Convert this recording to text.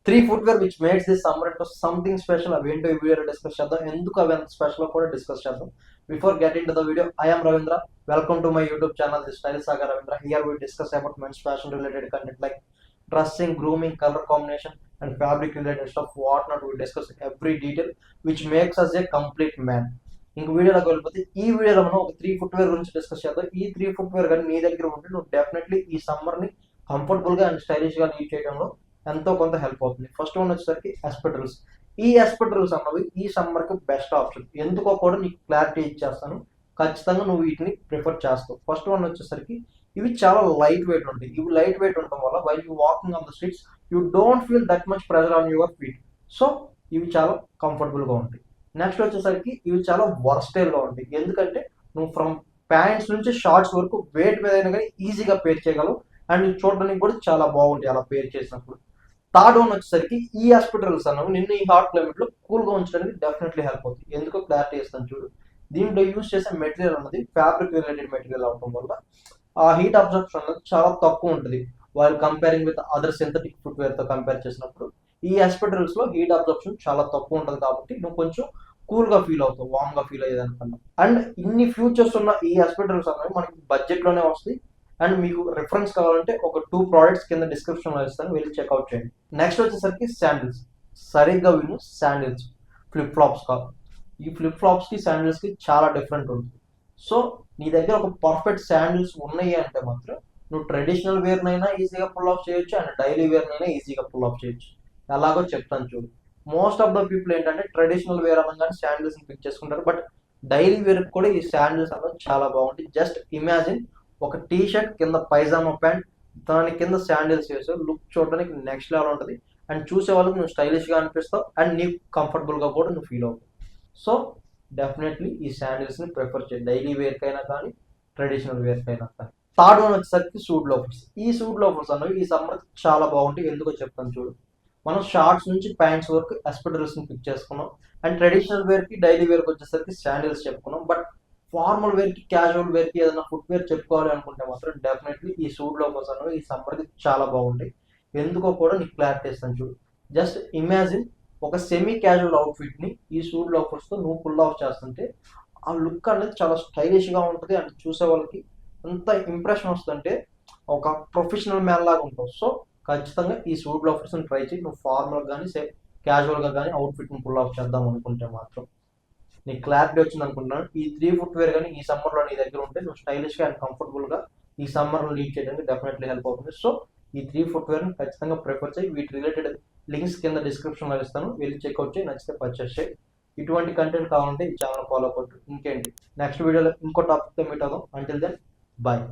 Three footwear which maids this summer into something special. అవి ఏంటో ఈ వీడియోలో డిస్కస్ చేద్దాం, ఎందుకు అవి అంత స్పెషల్ కూడా డిస్కస్ చేద్దాం. Before getting to the video, I am Ravindra. Welcome to my YouTube channel, The Style Saga Ravindra. Here we discuss about men's fashion related content like dressing, grooming, color combination and fabric related stuff. What not, we discuss every detail which makes us a complete man. ఇంక వీడియోలోకి వెళ్ళిపోతే, ఈ వీడియోలో మనం ఒక three footwear గురించి discuss చేద్దాం. ఈ త్రీ ఫుట్వేర్ కానీ నీ దగ్గర ఉంటే నువ్వు డెఫినెట్లీ ఈ సమ్మర్ని కంఫర్టబుల్గా అండ్ స్టైలిష్గా లీడ్ చేయడంలో ఎంతో కొంత హెల్ప్ అవుతుంది. ఫస్ట్ వన్ వచ్చేసరికి ఎస్పెటల్స్. ఈ ఎస్పెటల్స్ అన్నవి ఈ సమ్మర్కి బెస్ట్ ఆప్షన్. ఎందుకో కూడా నీకు క్లారిటీ ఇచ్చేస్తాను, ఖచ్చితంగా నువ్వు వీటిని ప్రిఫర్ చేస్తావు. ఫస్ట్ వన్ వచ్చేసరికి ఇవి చాలా లైట్ వెయిట్ ఉంటాయి. ఇవి లైట్ వెయిట్ ఉండటం వల్ల while you walking on the streets you don't feel that much pressure on your feet. So ఇవి చాలా కంఫర్టబుల్గా ఉంటాయి. నెక్స్ట్ వచ్చేసరికి ఇవి చాలా వర్స్టైల్గా ఉంటాయి. ఎందుకంటే నువ్వు ఫ్రమ్ ప్యాంట్స్ నుంచి షార్ట్స్ వరకు వెయిట్ మీద అయినా కానీ ఈజీగా పేర్ చేయగలవు అండ్ చూడడానికి కూడా చాలా బాగుంటాయి అలా పేర్ చేసినప్పుడు. థర్డ్ వన్ వచ్చేసరికి ఈ హాస్పిటల్స్ అన్నవి నిన్ను ఈ హాట్ క్లైమేట్లో కూల్గా ఉంచడానికి డెఫినెట్లీ హెల్ప్ అవుతుంది. ఎందుకో క్లారిటీ ఇస్తాను చూడు. దీంట్లో యూజ్ చేసే మెటీరియల్ అన్నది ఫ్యాబ్రిక్ రిలేటెడ్ మెటీరియల్ అవడం వల్ల ఆ హీట్ అబ్జర్ప్షన్ అనేది చాలా తక్కువ ఉంటుంది. వాళ్ళు కంపేరింగ్ విత్ అదర్ సింథటిక్ ఫుట్వేర్తో కంపేర్ చేసినప్పుడు ఈ హాస్పిటల్స్ లో హీట్ అబ్జర్ప్షన్ చాలా తక్కువ ఉంటుంది కాబట్టి నువ్వు కొంచెం కూల్ గా ఫీల్ అవుతావు, వామ్ గా ఫీల్ అయ్యేదానికన్నా. అండ్ ఇన్ని ఫ్యూచర్స్ ఉన్న ఈ హాస్పిటల్స్ అనేవి మనకి బడ్జెట్ లోనే వస్తాయి. అండ్ మీకు రిఫరెన్స్ కావాలంటే ఒక 2 ప్రోడక్ట్స్ కింద డిస్క్రిప్షన్ లో ఇస్తాను, వెళ్ళి చెక్అవుట్ చేయండి. నెక్స్ట్ వచ్చేసరికి శాండిల్స్. సరిగ్గా విను, శాండిల్స్, ఫ్లిప్ ఫ్లాప్స్ కాదు. ఈ ఫ్లిప్ ఫ్లాప్స్ కి శాండిల్స్ కి చాలా డిఫరెంట్ ఉంటుంది. సో నీ దగ్గర ఒక పర్ఫెక్ట్ శాండిల్స్ ఉన్నాయి అంటే మాత్రం నువ్వు ట్రెడిషనల్ వేర్ నైనా ఈజీగా పుల్ ఆఫ్ చేయొచ్చు అండ్ డైలీ వేర్ నైనా ఈజీగా పుల్ ఆఫ్ చేయొచ్చు. ఎలాగో చెప్తాను చూడు. మోస్ట్ ఆఫ్ ద పీపుల్ ఏంటంటే ట్రెడిషనల్ వేర్ అనగానే శాండిల్స్ పిక్ చేసుకుంటారు, బట్ డైలీ వేర్ కూడా ఈ శాండిల్స్ అనేది చాలా బాగుంటాయి. జస్ట్ ఇమాజిన్ ఒక టీ షర్ట్ కింద పైజామా ప్యాంట్, దాని కింద శాండిల్స్ వేసావు, లుక్ చూడడానికి నెక్స్ట్ లెవెల్ ఉంటుంది అండ్ చూసే వాళ్ళకి నువ్వు స్టైలిష్గా అనిపిస్తావు అండ్ నీకు కంఫర్టబుల్గా కూడా నువ్వు ఫీల్ అవుతావు. సో డెఫినెట్లీ ఈ శాండిల్స్ని ప్రిఫర్ చేయి, డైలీ వేర్కైనా కానీ ట్రెడిషనల్ వేర్కైనా కానీ. థర్డ్ వన్ వచ్చేసరికి సూట్ లోఫర్స్. ఈ సూట్ లోఫర్స్ అనేవి ఈ సమ్మర్ చాలా బాగుంటాయి. ఎందుకో చెప్తాను చూడు. మనం షార్ట్స్ నుంచి ప్యాంట్స్ వరకు ఎస్పెటల్స్ ని పిక్ చేసుకున్నాం అండ్ ట్రెడిషనల్ వేర్ కి డైలీ వేర్ కి వచ్చేసరికి శాండిల్స్ చెప్పుకున్నాం. బట్ ఫార్మల్ వేర్ కి, క్యాజువల్ వేర్ కి ఏదైనా ఫుట్ వేర్ చెప్పుకోవాలి అనుకుంటే మాత్రం డెఫినెట్లీ ఈ సూట్ లోఫర్స్ అనేవి ఈ సమ్మర్ కి చాలా బాగుంటాయి. ఎందుకో కూడా నీకు క్లారిటీ ఇస్తాను చూడు. జస్ట్ ఇమాజిన్ ఒక సెమీ క్యాజువల్ అవుట్ఫిట్ ని ఈ సూట్ లోఫర్స్ తో నువ్వు పుల్ ఆఫ్ చేస్తుంటే ఆ లుక్ అనేది చాలా స్టైలిష్ గా ఉంటుంది అండ్ చూసే వాళ్ళకి ఎంత ఇంప్రెషన్ వస్తుంటే ఒక ప్రొఫెషనల్ మ్యాన్ లాగా ఉంటావు. సో ఖచ్చితంగా ఈ సూట్ లోఫర్స్ ట్రై చేయి. నువ్వు ఫార్మల్ కానీ క్యాజువల్గా కానీ అవుట్ఫిట్ని పుల్ ఆఫ్ చేద్దాం అనుకుంటే మాత్రం. నీకు క్లారిటీ వచ్చింది అనుకుంటున్నాను. ఈ త్రీ ఫుట్వేర్ కానీ ఈ సమ్మర్లో నీ దగ్గర ఉంటే నువ్వు స్టైలిష్గా అండ్ కంఫర్టబుల్గా ఈ సమ్మర్లో లీడ్ చేయడానికి డెఫినెట్లీ హెల్ప్ అవుతుంది. సో ఈ త్రీ ఫుట్వేర్ని ఖచ్చితంగా ప్రిఫర్ చేయి. వీటి రిలేటెడ్ లింక్స్ కింద డిస్క్రిప్షన్లో ఇస్తాను, వెళ్ళి చెక్అవుట్ చేయి, నచ్చితే పర్చేస్ చేయి. ఇటువంటి కంటెంట్ కావాలంటే ఈ ఛానల్ ఫాలో అవ్వద్దు. ఇంకేంటి, నెక్స్ట్ వీడియోలో ఇంకో టాపిక్తో మీట్ అవుదాం. Until then, bye.